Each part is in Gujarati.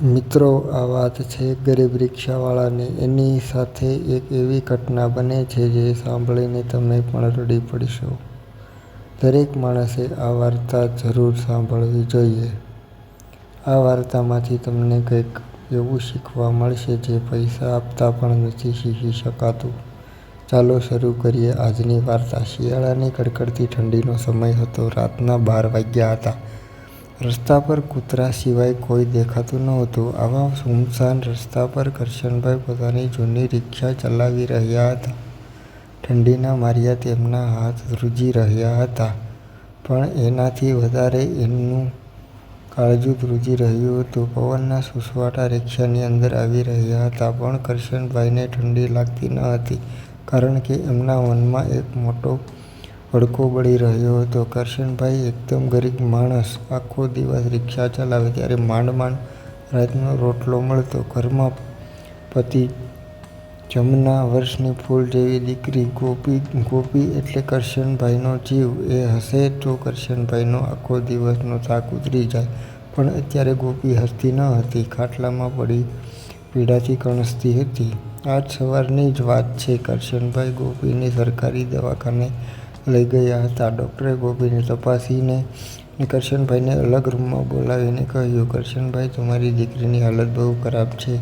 મિત્રો, આ વાત છે ગરીબ રિક્ષાવાળાની. એની સાથે એક એવી ઘટના બને છે જે સાંભળીને તમે પણ રડી પડશો. દરેક માણસે આ વાર્તા જરૂર સાંભળવી જોઈએ. આ વાર્તામાંથી તમને કંઈક એવું શીખવા મળશે જે પૈસા આપતા પણ નથી શીખી શકાતું. ચાલો શરૂ કરીએ આજની વાર્તા. શિયાળાની કડકડતી ઠંડીનો સમય હતો. રાતના 12 વાગ્યા હતા. રસ્તા પર કૂતરા સિવાય કોઈ દેખાતું નહોતું. આવા સુમસાન રસ્તા પર કરશનભાઈ પોતાની જૂની રિક્ષા ચલાવી રહ્યા હતા. ઠંડીના માર્યા તેમના હાથ ધ્રુજી રહ્યા હતા, પણ એનાથી વધારે એમનું કાળજું ધ્રુજી રહ્યું હતું. પવનના સુસવાટા રિક્ષાની અંદર આવી રહ્યા હતા, પણ કરશનભાઈને ઠંડી લાગતી ન હતી, કારણ કે એમના મનમાં એક મોટો ભડકો બળી રહ્યો હતો. કરશનભાઈ એકદમ ગરીબ માણસ. આખો દિવસ રિક્ષા ચલાવે ત્યારે માંડ માંડ રાતનો રોટલો મળતો. ઘરમાં પતિ જમના, વર્ષની ફૂલ જેવી દીકરી ગોપી એટલે કરશનભાઈનો જીવ. એ હસે તો કરશનભાઈનો આખો દિવસનો થાક ઉતરી જાય. પણ અત્યારે ગોપી હસતી ન હતી. ખાટલામાં પડી પીડાથી કણસતી હતી. આજ સવારની જ વાત છે. કરશનભાઈ ગોપીને સરકારી દવાખાને લઈ ગયા હતા. ડૉક્ટરે ગોપીને તપાસીને કરશનભાઈને અલગ રૂમમાં બોલાવીને કહ્યું, કરશનભાઈ, તમારી દીકરીની હાલત બહુ ખરાબ છે.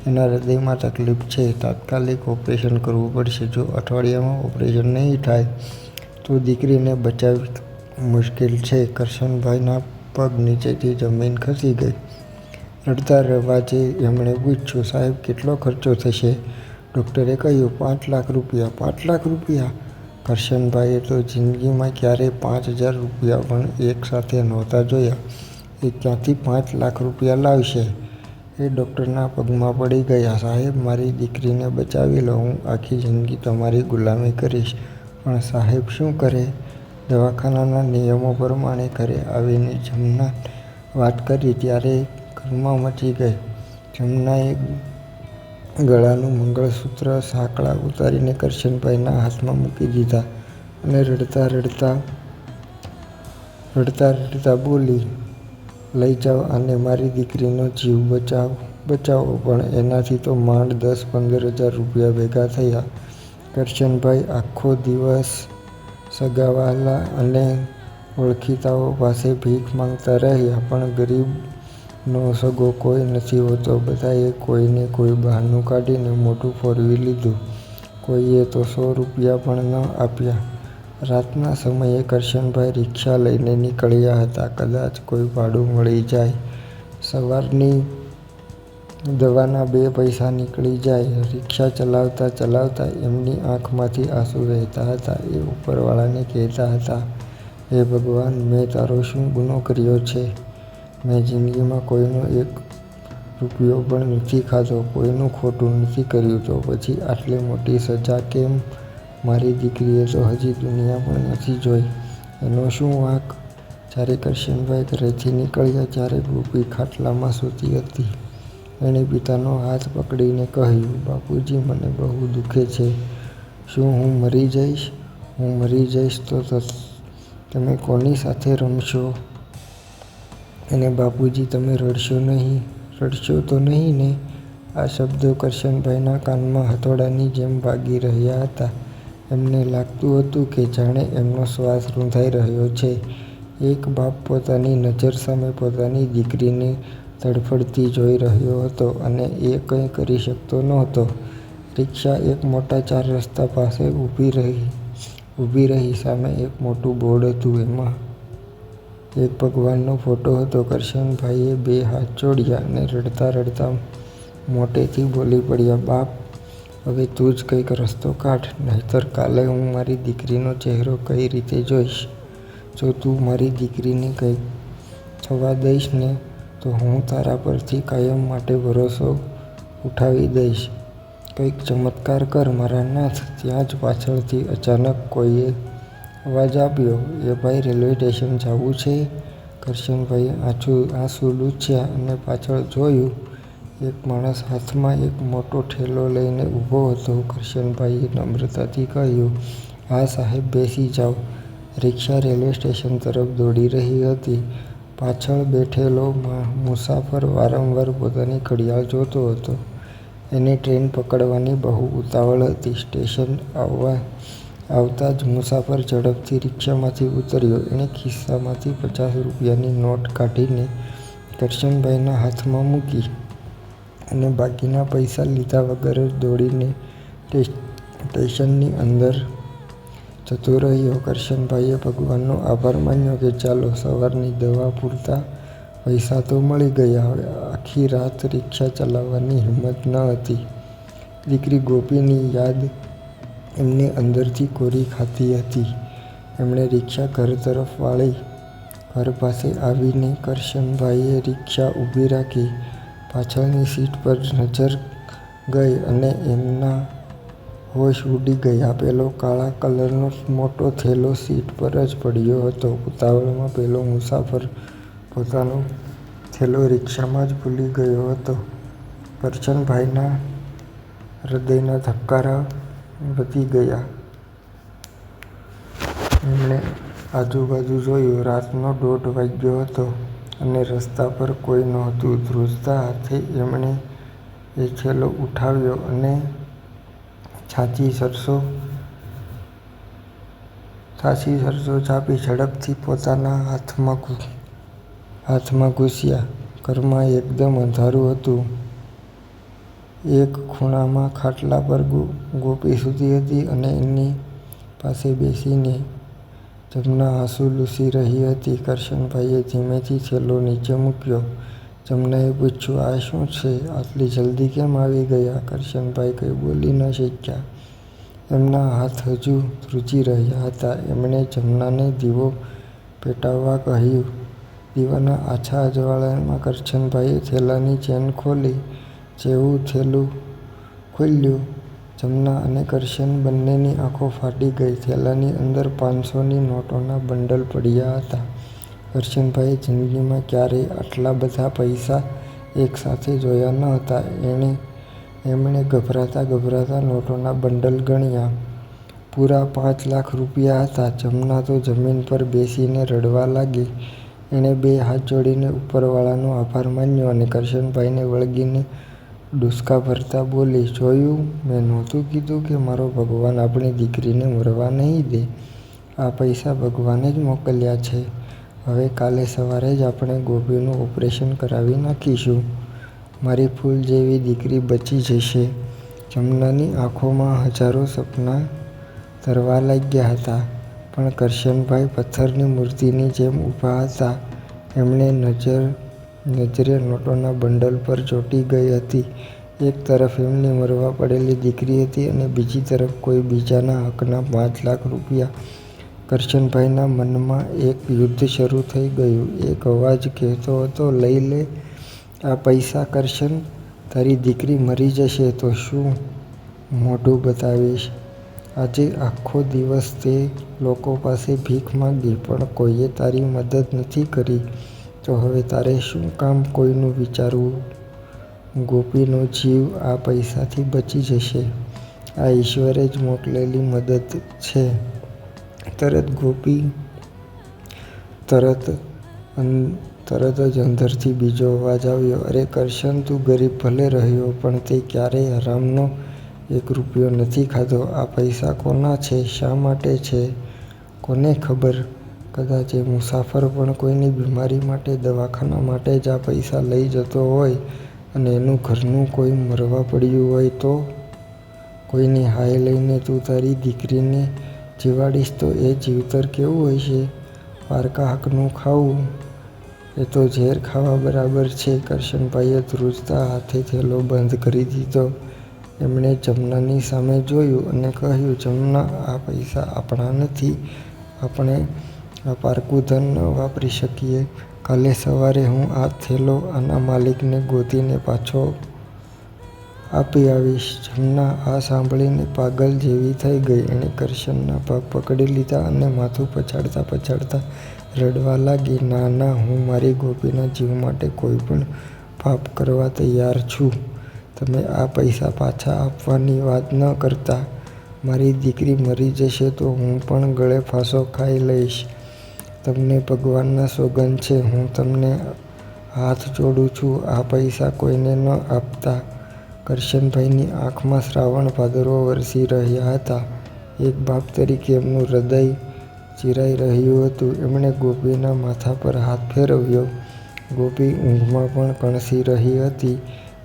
એના હૃદયમાં તકલીફ છે. તાત્કાલિક ઓપરેશન કરવું પડશે. જો અઠવાડિયામાં ઓપરેશન નહીં થાય તો દીકરીને બચાવવી મુશ્કેલ છે. કરશનભાઈના પગ નીચેથી જમીન ખસી ગઈ. રડતા અવાજે એમણે પૂછ્યું, સાહેબ, કેટલો ખર્ચો થશે? ડૉક્ટરે કહ્યું, 5 લાખ રૂપિયા. 5 લાખ રૂપિયા? કરશનભાઈએ તો જિંદગીમાં ક્યારેય 5,000 રૂપિયા પણ એક સાથે નહોતા જોયા. એ ક્યાંથી 5 લાખ રૂપિયા લાવશે? એ ડૉક્ટરના પગમાં પડી ગયા. સાહેબ, મારી દીકરીને બચાવી લો. હું આખી જિંદગી તમારી ગુલામી કરીશ. પણ સાહેબ શું કરે? દવાખાનાના નિયમો પ્રમાણે ઘરે આવીને જમનાને વાત કરી ત્યારે ઘરમાં મચી ગઈ. જમનાએ ગળાનું મંગળસૂત્ર સાંકળા ઉતારીને કરશનભાઈના હાથમાં મૂકી દીધા અને રડતા બોલી, લઈ જાઓ આને, મારી દીકરીનો જીવ બચાવો. પણ એનાથી તો માંડ 10-15 હજાર રૂપિયા ભેગા થયા. કરશનભાઈ આખો દિવસ સગાવ્હાલા અને ઓળખીતાઓ પાસે ભીખ માંગતા રહ્યા, પણ ગરીબનો સગો કોઈ નથી હોતો. બધાએ કોઈને કોઈ બહાનું કાઢીને મોટું ફોરવી લીધું. કોઈએ તો 100 રૂપિયા પણ ન આપ્યા. રાતના સમયે કરશનભાઈ રિક્ષા લઈને નીકળ્યા હતા. કદાચ કોઈ ભાડું મળી જાય, સવારની દવાના 2 પૈસા નીકળી જાય. રિક્ષા ચલાવતા ચલાવતા એમની આંખમાંથી આંસુ વહેતા હતા. એ ઉપરવાળાને કહેતા હતા, હે ભગવાન, મેં તારો શું ગુનો કર્યો છે? મેં જિંદગીમાં કોઈનો 1 રૂપિયો પણ નથી ખાધો, કોઈનું ખોટું નથી કર્યું, તો પછી આટલી મોટી સજા કેમ? મારી દીકરીએ તો હજી દુનિયા પણ નથી જોઈ. એનો શું વાંક? જ્યારે કરશનભાઈ ઘરેથી નીકળ્યા ત્યારે ગોપી ખાટલામાં સૂતી હતી. એણે પિતાનો હાથ પકડીને કહ્યું, બાપુજી, મને બહુ દુખે છે. શું હું મરી જઈશ? હું મરી જઈશ તો તમે કોની સાથે રમશો? અને બાપુજી, તમે રડશો તો નહીં ને? આ શબ્દો કરશનભાઈના કાનમાં હથોડાની જેમ વાગી રહ્યા હતા. એમને લાગતું હતું કે જાણે એમનો શ્વાસ રૂંધાઈ રહ્યો છે. એક બાપ પોતાની નજર સામે પોતાની દીકરીને તડફડતી જોઈ રહ્યો હતો અને એ કંઈ કરી શકતો નહોતો. રિક્ષા એક મોટા 4 રસ્તા પાસે ઊભી રહી. સામે એક મોટું બોર્ડ હતું. એમાં એક ભગવાનનો ફોટો હતો. કરશનભાઈએ 2 હાથ જોડ્યા અને રડતા મોટેથી બોલી પડ્યા, બાપ, હવે તું જ કંઈક રસ્તો કાઢ, નહીંતર કાલે હું મારી દીકરીનો ચહેરો કઈ રીતે જોઈશ? જો તું મારી દીકરીને કંઈક થવા દઈશ ને તો હું તારા પરથી કાયમ માટે ભરોસો ઉઠાવી દઈશ. કંઈક ચમત્કાર કર મારા નાથ. ત્યાં જ પાછળથી અચાનક કોઈએ અવાજ આપ્યો, એ ભાઈ, રેલવે સ્ટેશન જાવું છે? કરશનભાઈએ આંસુ લૂછ્યા અને પાછળ જોયું. એક માણસ હાથમાં એક મોટો ઠેલો લઈને ઊભો હતો. કરશનભાઈએ નમ્રતાથી કહ્યું, હા સાહેબ, બેસી જાઓ. રિક્ષા રેલવે સ્ટેશન તરફ દોડી રહી હતી, પાછળ બેઠેલો મુસાફર વારંવાર પોતાની ઘડિયાળ જોતો હતો. એને ટ્રેન પકડવાની બહુ ઉતાવળ હતી. સ્ટેશન આવતા જ મુસાફર ઝડપથી રિક્ષામાંથી ઉતર્યો. એણે ખિસ્સામાંથી 50 રૂપિયાની નોટ કાઢીને કરશનભાઈના હાથમાં મૂકી અને બાકીના પૈસા લીધા વગર જ દોડીને સ્ટેશનની અંદર જતો રહ્યો. કરશનભાઈએ ભગવાનનો આભાર માન્યો કે ચાલો, સવારની દવા પૂરતા પૈસા તો મળી ગયા. હવે આખી રાત રિક્ષા ચલાવવાની હિંમત ન હતી. દીકરી ગોપીની યાદ એમને અંદરથી કોરી ખાતી હતી. એમણે રિક્ષા ઘર તરફ વાળી. ઘર પાસે આવીને કરશનભાઈએ રિક્ષા ઊભી રાખી. પાછળની સીટ પર નજર ગઈ અને એમના હોશ ઉડી ગયા. પેલો કાળા કલરનો મોટો થેલો સીટ પર જ પડ્યો હતો. ઉતાવળમાં પેલો મુસાફર પોતાનો થેલો રિક્ષામાં જ ભૂલી ગયો હતો. કરશનભાઈના હૃદયના ધબકારા વધી ગયા. એમણે આજુબાજુ જોયું. રાતનો 1:30 વાગ્યો હતો અને રસ્તા પર કોઈ નહોતું. ધ્રુજતા હાથે એમણે એ થેલો ઉઠાવ્યો અને છાતી સરસો ચાપી ઝડપથી પોતાના હાથમાં ઘૂસ્યા. ઘરમાં એકદમ અંધારું હતું. એક ખૂણામાં ખાટલા પર ગોપી સૂતી હતી અને એની પાસે બેસીને જમના આંસુ લૂછી રહી હતી. કરશનભાઈએ ધીમેથી થેલો નીચે મૂક્યો. જમનાએ પૂછ્યું, આ શું છે? આટલી જલ્દી કેમ આવી ગયા? કરશનભાઈ કંઈ બોલી ન શક્યા. એમના હાથ હજુ ધ્રુજી રહ્યા હતા. એમણે જમનાને દીવો પેટાવવા કહ્યું. દીવાના આછા અજવાળામાં કરશનભાઈએ થેલાની ચેન ખોલી. જેવું થેલું ખુલ્યું, જમના અને કરશન બંનેની આંખો ફાટી ગઈ. થેલાની અંદર 500ની નોટોના બંડલ પડ્યા હતા. કરશનભાઈએ જિંદગીમાં ક્યારેય આટલા બધા પૈસા એકસાથે જોયા ન હતા. એમણે ગભરાતા નોટોના બંડલ ગણ્યા. પૂરા 5 લાખ રૂપિયા હતા. જમના તો જમીન પર બેસીને રડવા લાગી. એણે 2 હાથ જોડીને ઉપરવાળાનો આભાર માન્યો અને કરશનભાઈને વળગીને ડૂસકા ભરતા બોલી, જોયું? મેં નહોતું કીધું કે મારો ભગવાન આપણી દીકરીને મરવા નહીં દે. આ પૈસા ભગવાને જ મોકલ્યા છે. હવે કાલે સવારે જ આપણે ગોપીનું ઓપરેશન કરાવી નાખીશું. મારી ફૂલ જેવી દીકરી બચી જશે. જમનાની આંખોમાં હજારો સપના તરવા લાગ્યા હતા. પણ કરશનભાઈ પથ્થરની મૂર્તિની જેમ ઊભા હતા. એમણે નજરે નોટોના બંડલ પર ચોંટી ગઈ હતી. એક તરફ એમની મરવા પડેલી દીકરી હતી અને બીજી તરફ કોઈ બીજાના હકના 5 લાખ રૂપિયા. કરશનભાઈના મનમાં એક યુદ્ધ શરૂ થઈ ગયું. એક અવાજ કહેતો હતો, લઈ લે આ પૈસા કરશન. તારી દીકરી મરી જશે તો શું મોઢું બતાવીશ? આજે આખો દિવસ તે લોકો પાસે ભીખ માંગી, પણ કોઈએ તારી મદદ નથી કરી. તો હવે તારે શું કામ કોઈનું વિચારવું? ગોપીનો જીવ આ પૈસાથી બચી જશે. આ ઈશ્વરે જ મોકલેલી મદદ છે. તરત જ અંદરથી બીજો અવાજ આવ્યો, અરે કરશન, તું ગરીબ ભલે રહ્યો, પણ તે ક્યારેય હરામનો 1 રૂપિયો નથી ખાધો. આ પૈસા કોના છે? શા માટે છે? કોને ખબર? કદાચ એ મુસાફર પણ કોઈની બીમારી માટે, દવાખાના માટે જ આ પૈસા લઈ જતો હોય અને એનું ઘરનું કોઈ મરવા પડ્યું હોય તો? કોઈની હાય લઈને તું તારી દીકરીને જીવાડીશ તો એ જીવતર કેવું હશે? પારકા હકનું ખાવું એ તો ઝેર ખાવા બરાબર છે. કરશનભાઈએ ધ્રુજતા હાથે થેલો બંધ કરી દીધો. એમણે જમનાની સામે જોયું અને કહ્યું, જમના, આ પૈસા આપણા નથી. આપણે આ પારકું ધન ન વાપરી શકીએ. કાલે સવારે હું આ થેલો આના માલિકને ગોતીને પાછો આપી આવીશ. જમના આ સાંભળીને પાગલ જેવી થઈ ગઈ. એણે કરશનના પગ પકડી લીધા અને માથું પછાડતા રડવા લાગી. ના ના, હું મારી ગોપીના જીવ માટે કોઈ પણ પાપ કરવા તૈયાર છું. તમે આ પૈસા પાછા આપવાની વાત ન કરતા. મારી દીકરી મરી જશે તો હું પણ ગળે ફાંસો ખાઈ લઈશ. તમને ભગવાનના સોગંદ છે, હું તમને હાથ જોડું છું, આ પૈસા કોઈને ન આપતા. કરશનભાઈની આંખમાં શ્રાવણ ભાદરવો વરસી રહ્યા હતા. એક બાપ તરીકે એમનું હૃદય ચીરાઈ રહ્યું હતું. એમણે ગોપીના માથા પર હાથ ફેરવ્યો. ગોપી ઊંઘમાં પણ કણસી રહી હતી.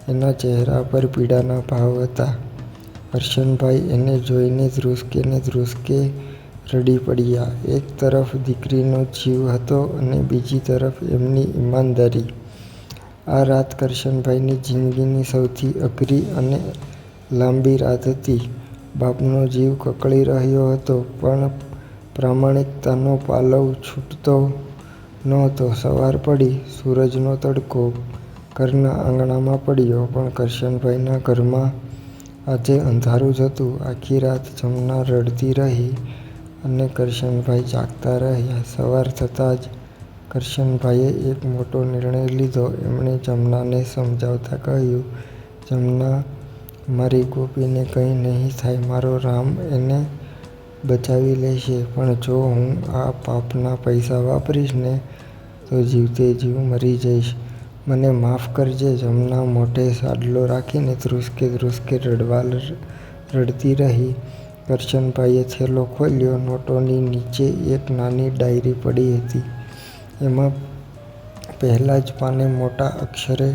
એના ચહેરા પર પીડાના ભાવ હતા. કરશનભાઈ એને જોઈને ધ્રુસકે ને ધ્રુસકે રડી પડ્યા. એક તરફ દીકરીનો જીવ હતો અને બીજી તરફ એમની ઈમાનદારી. આ રાત કરશનભાઈની જિંદગીની સૌથી અઘરી અને લાંબી રાત હતી. બાપનો જીવ કકળી રહ્યો હતો, પણ પ્રામાણિકતાનો પાલવ છૂટતો નહોતો. સવાર પડી. સૂરજનો તડકો ઘરના આંગણામાં પડ્યો, પણ કરશનભાઈના ઘરમાં આજે અંધારું જ હતું. આખી રાત જમના રડતી રહી અને કરશનભાઈ જાગતા રહ્યા. સવાર થતાં જ કરશનભાઈએ એક મોટો નિર્ણય લીધો. એમણે જમનાને સમજાવતા કહ્યું, જમના, મારી ગોપીને કંઈ નહીં થાય. મારો રામ એને બચાવી લેશે. પણ જો હું આ પાપના પૈસા વાપરીશ ને તો જીવતે જીવ મરી જઈશ. મને માફ કરજે. જમના મોઢે સાડલો રાખીને ધ્રુસકે ધ્રુસકે રડતી રહી. કરશનભાઈએ થેલો ખોલ્યો. નોટોની નીચે એક નાની ડાયરી પડી હતી. એમાં પહેલા જ પાને મોટા અક્ષરે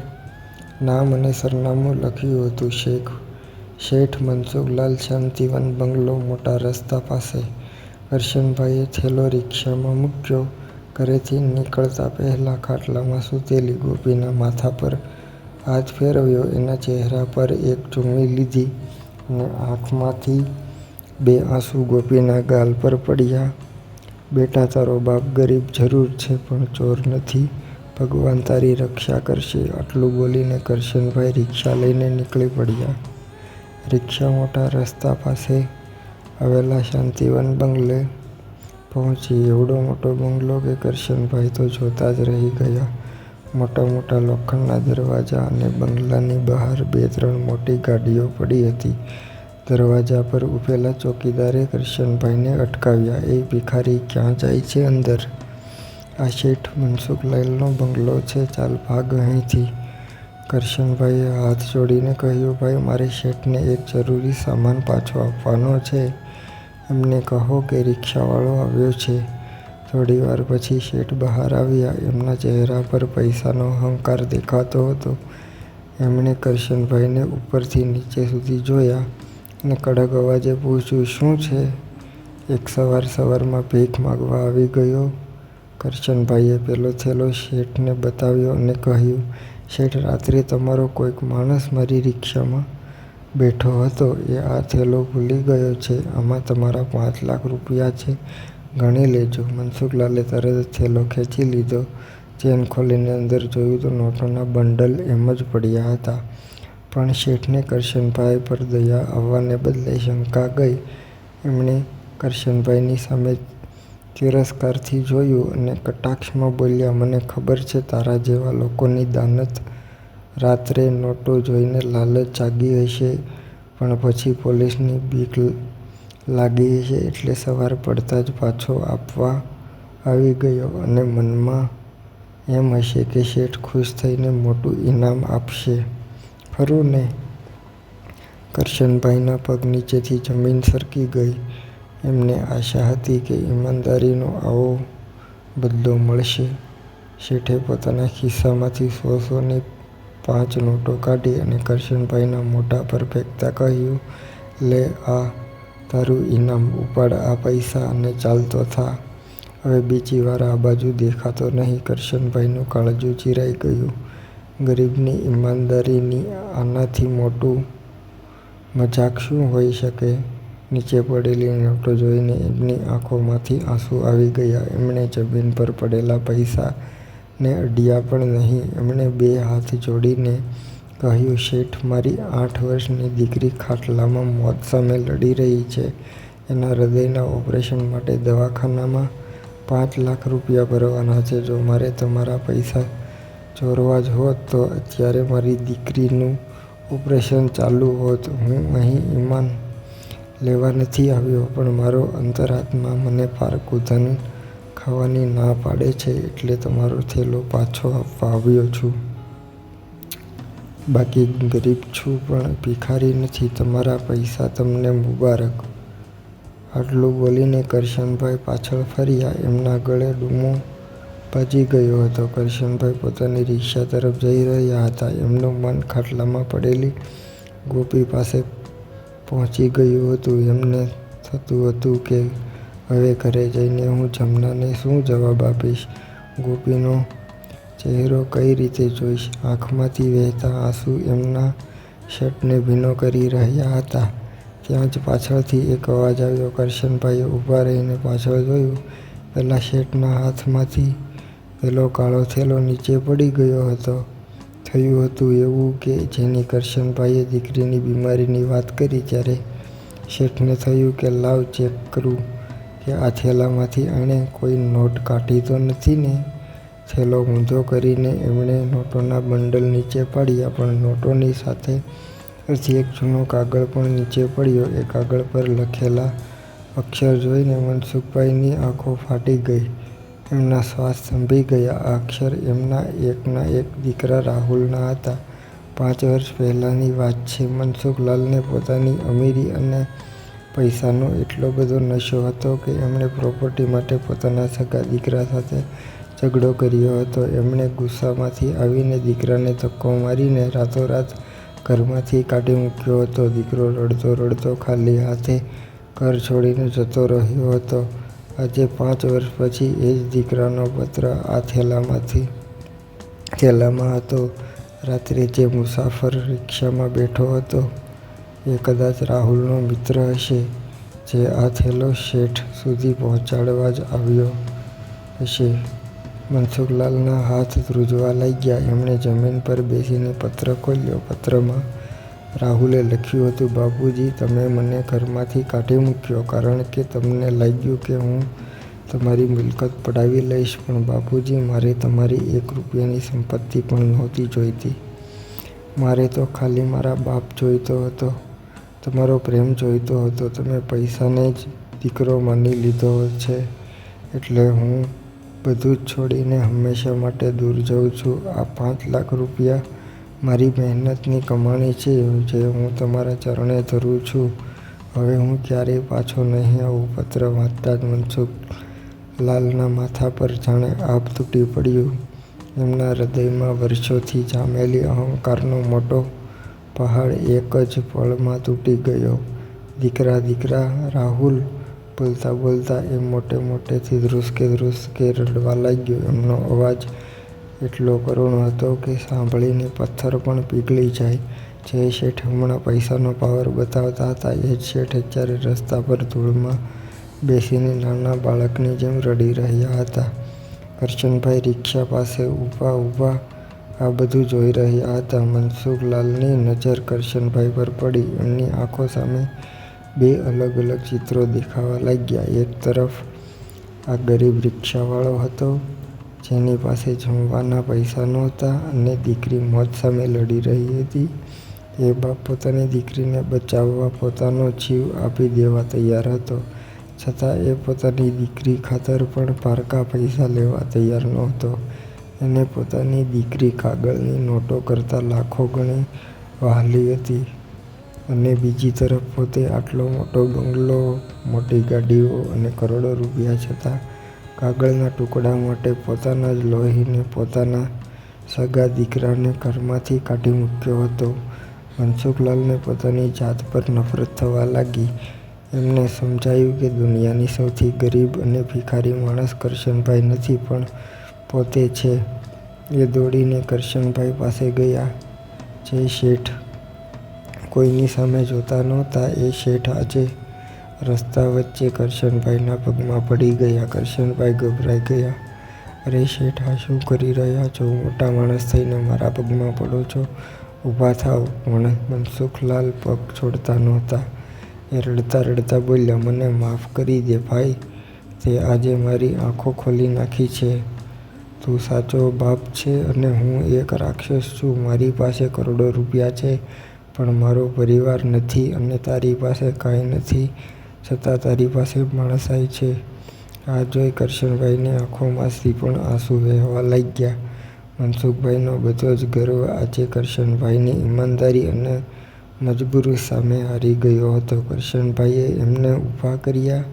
નામ અને સરનામું લખ્યું હતું. શેઠ મનસુખલાલ, શાંતિવન બંગલો, મોટા રસ્તા પાસે. કરશનભાઈએ થેલો રિક્ષામાં મૂક્યો. ઘરેથી નીકળતા પહેલા ખાટલામાં સૂતેલી ગોપીના માથા પર હાથ ફેરવ્યો. એના ચહેરા પર એક ચૂમી લીધી અને આંખમાંથી 2 આંસુ ગોપીના ગાલ પર પડ્યા. બેટા, તારો બાપ ગરીબ જરૂર છે, પણ ચોર નથી. ભગવાન તારી રક્ષા કરશે. આટલું બોલીને કરશનભાઈ રિક્ષા લઈને નીકળી પડ્યા. રિક્ષા મોટા રસ્તા પાસે આવેલા શાંતિવન બંગલે પહોંચી. એવડો મોટો બંગલો કે કરશનભાઈ તો જોતા જ રહી ગયા. મોટા મોટા લોખંડના દરવાજા અને બંગલાની બહાર 2-3 મોટી ગાડીઓ પડી હતી. દરવાજા પર ઊભેલા ચોકીદારે કરશનભાઈને અટકાવ્યા. એ ભિખારી, ક્યાં જાય છે? અંદર. આ શેઠ મનસુખલાલનો બંગલો છે, ચાલ ભાગ અહીંથી. કરશનભાઈએ હાથ જોડીને કહ્યું, ભાઈ, મારે શેઠને એક જરૂરી સામાન પાછો આપવાનો છે. એમને કહો કે રિક્ષાવાળો આવ્યો છે. થોડીવાર પછી શેઠ બહાર આવ્યા. એમના ચહેરા પર પૈસાનો અહંકાર દેખાતો હતો. એમણે કરશનભાઈને ઉપરથી નીચે સુધી જોયા અને કડક અવાજે પૂછ્યું, શું છે? એક સવારમાં ભીખ માગવા આવી ગયો? કરશનભાઈએ પેલો થેલો શેઠને બતાવ્યો અને કહ્યું, શેઠ, રાત્રે તમારો કોઈક માણસ મારી રિક્ષામાં બેઠો હતો. એ આ થેલો ભૂલી ગયો છે. આમાં તમારા 5 લાખ રૂપિયા છે, ગણી લેજો. મનસુખલાલે તરત જ થેલો ખેંચી લીધો. ચેન ખોલીને અંદર જોયું તો નોટોના બંડલ એમ જ પડ્યા હતા. પણ શેઠને કરશનભાઈ પર દયા આવવાને બદલે શંકા ગઈ. એમણે કરશનભાઈની સામે તિરસ્કારથી જોયું અને કટાક્ષમાં બોલ્યા, મને ખબર છે તારા જેવા લોકોની દાનત. રાત્રે નોટો જોઈને લાલચ જાગી હશે, પણ પછી પોલીસની બીક લાગી હશે, એટલે સવાર પડતા જ પાછો આપવા આવી ગયો અને મનમાં એમ હશે કે શેઠ ખુશ થઈને મોટું ઇનામ આપશે, ખરું ને? કરશનભાઈના પગ નીચેથી જમીન સરકી ગઈ. એમને આશા હતી કે ઈમાનદારીનો આવો બદલો મળશે. શેઠે પોતાના ખિસ્સામાંથી 100-100ની 5 નોટો કાઢી અને કરશનભાઈના મોઢા પર ફેંકતા કહ્યું, લે, આ તારું ઇનામ. ઉપાડ આ પૈસા અને ચાલતો થા. હવે બીજી વાર આ બાજુ દેખાતો નહીં. કરશનભાઈનું કાળજું ચીરાઈ ગયું. ગરીબની ઈમાનદારીની આનાથી મોટું મજાક શું હોઈ શકે? નીચે પડેલી નોટો જોઈને એમની આંખોમાંથી આંસુ આવી ગયા. એમણે જમીન પર પડેલા પૈસાને અડ્યા પણ નહીં. એમણે 2 હાથ જોડીને કહ્યું, શેઠ, મારી 8 વર્ષની દીકરી ખાટલામાં મોત સામે લડી રહી છે. એના હૃદયના ઓપરેશન માટે દવાખાનામાં 5 લાખ રૂપિયા ભરવાના છે. જો મારે તમારા પૈસા ચોરવા જ હોત તો અત્યારે મારી દીકરીનું ઓપરેશન ચાલુ હોત. હું અહીં ઈમાન લેવા નથી આવ્યો, પણ મારો અંતરાત્મા મને પારકું ધન ખાવાની ના પાડે છે એટલે તમારો થેલો પાછો આપવા આવ્યો છું. બાકી ગરીબ છું પણ ભિખારી નથી. તમારા પૈસા તમને મુબારક. આટલું બોલીને કરશનભાઈ પાછળ ફર્યા. એમના ગળે ડૂમો બાજી ગયો હતો. કરશનભાઈ પોતાની રિક્ષા તરફ જઈ રહ્યા હતા. એમનું મન ખાટલામાં પડેલી ગોપી પાસે પહોંચી ગયું હતું. એમને થતું હતું કે હવે ઘરે જઈને હું જમનાને શું જવાબ આપીશ? ગોપીનો ચહેરો કઈ રીતે જોઈશ? આંખમાંથી વહેતા આંસુ એમના શર્ટને ભીનો કરી રહ્યા હતા. ત્યાં જ પાછળથી એક અવાજ આવ્યો. કરશનભાઈએ ઊભા રહીને પાછળ જોયું. પેલા શેઠના હાથમાંથી પેલો કાળો થેલો નીચે પડી ગયો હતો. થયું હતું એવું કે જેની કરશનભાઈએ દીકરીની બીમારીની વાત કરી ત્યારે શેઠને થયું કે લાવ ચેક કરું કે આ થેલામાંથી એણે કોઈ નોટ કાઢી તો નથી ને? થેલો ઊંધો કરીને એમણે નોટોના બંડલ નીચે પાડ્યા. પણ નોટોની સાથે એક જૂનો કાગળ પણ નીચે પડ્યો. એ કાગળ પર લખેલા અક્ષર જોઈને મનસુખભાઈની આંખો ફાટી ગઈ. એમના શ્વાસ થંભી ગયા. આ અક્ષર એમના એકના એક દીકરા રાહુલના હતા. 5 વર્ષ પહેલાંની વાત છે. મનસુખલાલને પોતાની અમીરી અને પૈસાનો એટલો બધો નશો હતો કે એમણે પ્રોપર્ટી માટે પોતાના સગા દીકરા સાથે ઝઘડો કર્યો હતો. એમણે ગુસ્સામાંથી આવીને દીકરાને ધક્કો મારીને રાતોરાત ઘરમાંથી કાઢી મૂક્યો હતો. દીકરો રડતો રડતો ખાલી હાથે ઘર છોડીને જતો રહ્યો હતો. આજે 5 વર્ષ પછી એ જ દીકરાનો પત્ર આ થેલામાં હતો. રાત્રે જે મુસાફર રિક્ષામાં બેઠો હતો એ કદાચ રાહુલનો મિત્ર હશે, જે આ થેલો શેઠ સુધી પહોંચાડવા જ આવ્યો હશે. મનસુખલાલના હાથ ધ્રુજવા લાગ્યા. એમણે જમીન પર બેસીને પત્ર ખોલ્યો. પત્રમાં રાહુલે લખ્યું હતું, બાપુજી, તમે મને ઘરમાંથી કાઢી મૂક્યો કારણ કે તમને લાગ્યું કે હું તમારી મિલકત પડાવી લઈશ. પણ બાપુજી, મારે તમારી 1 રૂપિયાની સંપત્તિ પણ નહોતી જોઈતી. મારે તો ખાલી મારા બાપ જોઈતો હતો, તમારો પ્રેમ જોઈતો હતો. તમે પૈસાને જ દીકરો માની લીધો છે એટલે હું બધું જ છોડીને હંમેશા માટે દૂર જઉં છું. આ 5 લાખ રૂપિયા મારી મહેનતની કમાણી છે જે હું તમારા ચરણે ધરું છું. હવે હું ક્યારેય પાછો નહીં આવું. પત્ર વાંચતા જ મનસુખલાલના માથા પર જાણે આભ તૂટી પડ્યું. એમના હૃદયમાં વર્ષોથી જામેલી અહંકારનો મોટો પહાડ એક જ પળમાં તૂટી ગયો. દીકરા, દીકરા, રાહુલ બોલતા બોલતા એ મોટેથી ધ્રુસકે રડવા લાગ્યો. એમનો અવાજ એટલો કરુણ હતો કે સાંભળીને પથ્થર પણ પીગળી જાય. જે શેઠ હમણાં પૈસાનો પાવર બતાવતા હતા એ જ શેઠ અત્યારે રસ્તા પર ધૂળમાં બેસીને નાના બાળકની જેમ રડી રહ્યા હતા. કરશનભાઈ રિક્ષા પાસે ઊભા આ બધું જોઈ રહ્યા હતા. મનસુખલાલની નજર કરશનભાઈ પર પડી. એમની આંખો સામે 2 અલગ અલગ ચિત્રો દેખાવા લાગ્યા. એક તરફ આ ગરીબ રિક્ષાવાળો હતો જેની પાસે જમવાના પૈસા નહોતા અને દીકરી મોત સામે લડી રહી હતી. એ બાપ પોતાની દીકરીને બચાવવા પોતાનો જીવ આપી દેવા તૈયાર હતો, છતાં એ પોતાની દીકરી ખાતર પણ પારકા પૈસા લેવા તૈયાર નહોતો. એને પોતાની દીકરી કાગળની નોટો કરતાં લાખો ગણી વહાલી હતી અને બીજી તરફ પોતે આટલો મોટો બંગલો, મોટી ગાડીઓ અને કરોડો રૂપિયા છતાં કાગળના ટુકડા માટે પોતાના જ લોહીને પોતાના સગા દીકરાને ઘરમાંથી કાઢી મૂક્યો હતો. મનસુખલાલને પોતાની જાત પર નફરત થવા લાગી. એમને સમજાયું કે દુનિયાની સૌથી ગરીબ અને ભિખારી માણસ કરશનભાઈ નથી પણ પોતે છે. એ દોડીને કરશનભાઈ પાસે ગયા. જે શેઠ કોઈની સામે જોતા નહોતા એ શેઠ આજે રસ્તા વચ્ચે કરશનભાઈના પગમાં પડી ગયા. કરશનભાઈ ગભરાઈ ગયા. અરે શેઠ, આ શું કરી રહ્યા છો? મોટા માણસ થઈને મારા પગમાં પડો છો? ઊભા થાવ. મનસુખલાલ પગ છોડતા નહોતા. એ રડતા રડતા બોલ્યા, મને માફ કરી દે ભાઈ, તે આજે મારી આંખો ખોલી નાખી છે. તું સાચો બાપ છે અને હું એક રાક્ષસ છું. મારી પાસે કરોડો રૂપિયા છે પણ મારો પરિવાર નથી અને તારી પાસે કાંઈ નથી છતાં તારી પાસે માણસાઈ છે. આ જોઈ કરશનભાઈની આંખોમાંથી પણ આંસુ વહેવા લાગ્યા. મનસુખભાઈનો બધો જ ગર્વ આજે કરશનભાઈની ઈમાનદારી અને મજબૂરી સામે હારી ગયો હતો. કરશનભાઈએ એમને ઊભા કર્યા.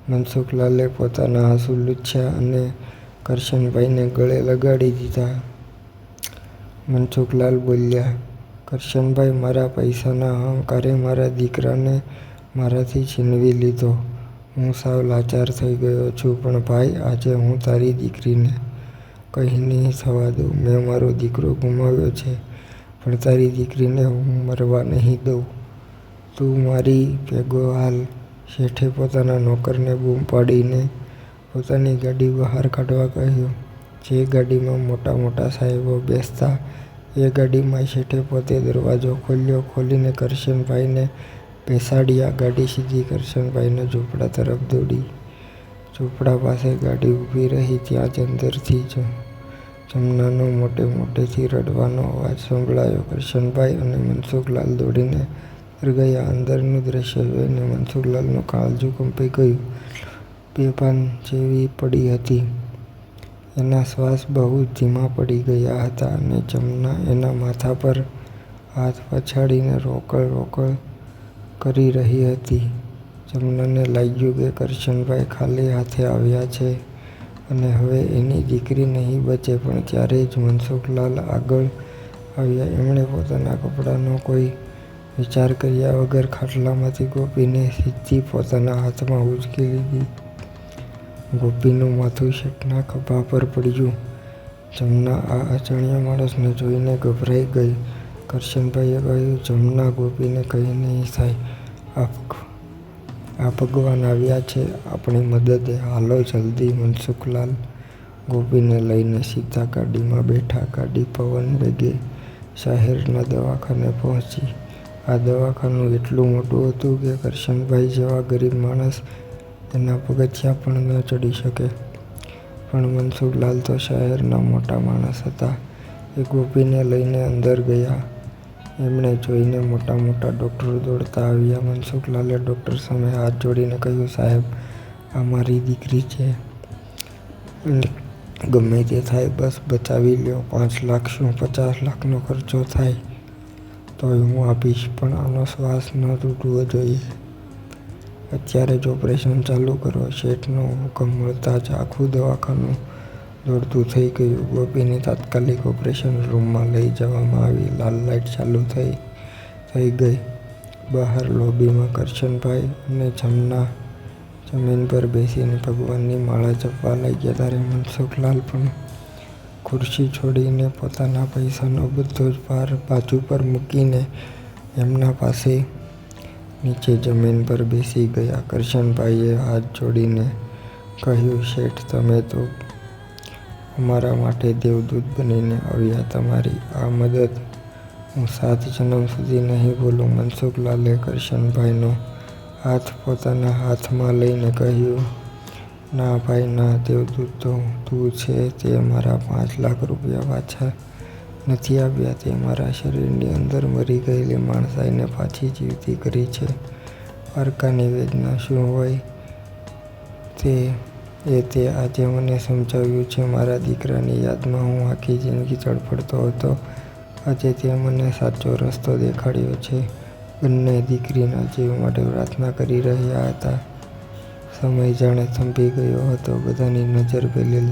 મનસુખલાલે પોતાના આંસુ લૂછ્યા અને કરશનભાઈને ગળે લગાડી દીધા. મનસુખલાલ બોલ્યા, કરશનભાઈ, મારા પૈસાના અહંકારે મારા દીકરાને મારાથી છીનવી લીધો. હું સાવ લાચાર થઈ ગયો છું, પણ ભાઈ, આજે હું તારી દીકરીને કંઈ નહીં થવા દઉં. મેં મારો દીકરો ગુમાવ્યો છે, પણ તારી દીકરીને હું મરવા નહીં દઉં. તું મારી ભેગો હાલ. શેઠે પોતાના નોકરને બૂમ પાડીને પોતાની ગાડી બહાર કાઢવા કહ્યું. જે ગાડીમાં મોટા મોટા સાહેબો બેસતા એ ગાડીમાં શેઠે પોતે દરવાજો ખોલ્યો. ખોલીને કરશનભાઈને બેસાડ્યા. ગાડી સીધી કરશનભાઈના ઝૂંપડા તરફ દોડી. ઝૂંપડા પાસે ગાડી ઊભી રહી. ત્યાં જ અંદરથી જમનાનો મોટે મોટેથી રડવાનો અવાજ સંભળાયો. કરશનભાઈ અને મનસુખલાલ દોડીને અંદર ગયા. અંદરનું દ્રશ્ય જોઈને મનસુખલાલનું કાળજું કંપી ગયું. બેભાન જેવી પડી હતી. એના શ્વાસ બહુ ધીમા પડી ગયા હતા અને જમના એના માથા પર હાથ પછાડીને રોકડ રોકડ કરી રહી હતી. જમનાને લાગ્યું કે કરશનભાઈ ખાલી હાથે આવ્યા છે અને હવે એની દીકરી નહીં બચે. પણ ત્યારે જ મનસુખલાલ આગળ આવ્યા. એમણે પોતાના કપડાનો કોઈ વિચાર કર્યા વગર ખાટલામાંથી ગોપીને સીધી પોતાના હાથમાં ઉંચકી લીધી. ગોપીનું માથું શેઠના ખભા પર પડ્યું. જમના આ અજાણ્યા માણસને જોઈને ગભરાઈ ગઈ. કરશનભાઈએ કહ્યું, જમના, ગોપીને કંઈ નહીં થાય. આ ભગવાન આવ્યા છે આપણી મદદે. હાલો જલ્દી. મનસુખલાલ ગોપીને લઈને સીધા ગાડીમાં બેઠા. ગાડી પવન વેગે શહેરના દવાખાને પહોંચી. આ દવાખાનું એટલું મોટું હતું કે કરશનભાઈ જેવા ગરીબ માણસ એના પગથિયાં પણ ન ચડી શકે. પણ મનસુખલાલ તો શહેરના મોટા માણસ હતા. એ ગોપીને લઈને અંદર ગયા. એમણે જોઈને મોટા મોટા ડૉક્ટરો દોડતા આવ્યા. મનસુખલાલે ડૉક્ટર સામે હાથ જોડીને કહ્યું, સાહેબ, આ મારી દીકરી છે. ગમે તે થાય બસ બચાવી લ્યો. 5 લાખ શું 50 લાખનો ખર્ચો થાય તોય હું આપીશ, પણ આનો શ્વાસ ન તૂટવો જોઈએ. અત્યારે જ ઓપરેશન ચાલુ કરો. શેઠનો હુકમ મળતા જ આખું દવાખાનું દોડતું થઈ ગયું. ગોપીને તાત્કાલિક ઓપરેશન રૂમમાં લઈ જવામાં આવી. લાલ લાઇટ ચાલુ થઈ ગઈ. બહાર લોબીમાં કરશનભાઈ અને જમના જમીન પર બેસીને ભગવાનની માળા જપવા લાગ્યા. ત્યારે મનસુખલાલ પણ ખુરશી છોડીને પોતાના પૈસાનો બધો જ ભાર બાજુ પર મૂકીને એમના પાસે નીચે જમીન પર બેસી ગયા. કરશનભાઈએ હાથ જોડીને કહ્યું, શેઠ, તમે તો અમારા માટે દેવદૂત બનીને આવ્યા. તમારી આ મદદ હું 7 જન્મ સુધી નહીં ભૂલું. મનસુખલાલે કરશનભાઈનો હાથ પોતાના હાથમાં લઈને કહ્યું, ના ભાઈ ના, દેવદૂત તો તું છે. તે મારા 5 લાખ રૂપિયા પાછા નથી આપ્યા. તે મારા શરીરની અંદર મરી ગયેલી માણસાઈને પાછી જીવતી કરી છે. પારકાની વેદના શું હોય તે આજે મને સમજાવ્યું છે. મારા દીકરાની યાદમાં હું આખી જિંદગી તડફડતો હતો. આજે તે મને સાચો રસ્તો દેખાડ્યો છે. બંને દીકરીના જીવ માટે પ્રાર્થના કરી રહ્યા હતા. સમય જાણે થંભી ગયો હતો. બધાની નજર પેલી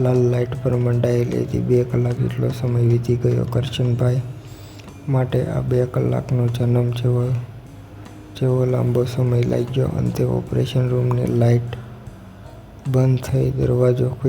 લાલ લાઇટ પર મંડાયેલી હતી. 2 કલાક જેટલો સમય વીતી ગયો. કરશનભાઈ માટે આ 2 કલાકનો જન્મ જેવો લાંબો સમય લાગ્યો. અંતે ઓપરેશન રૂમની લાઇટ બંધ થઈ. દરવાજો ખુલ્યો.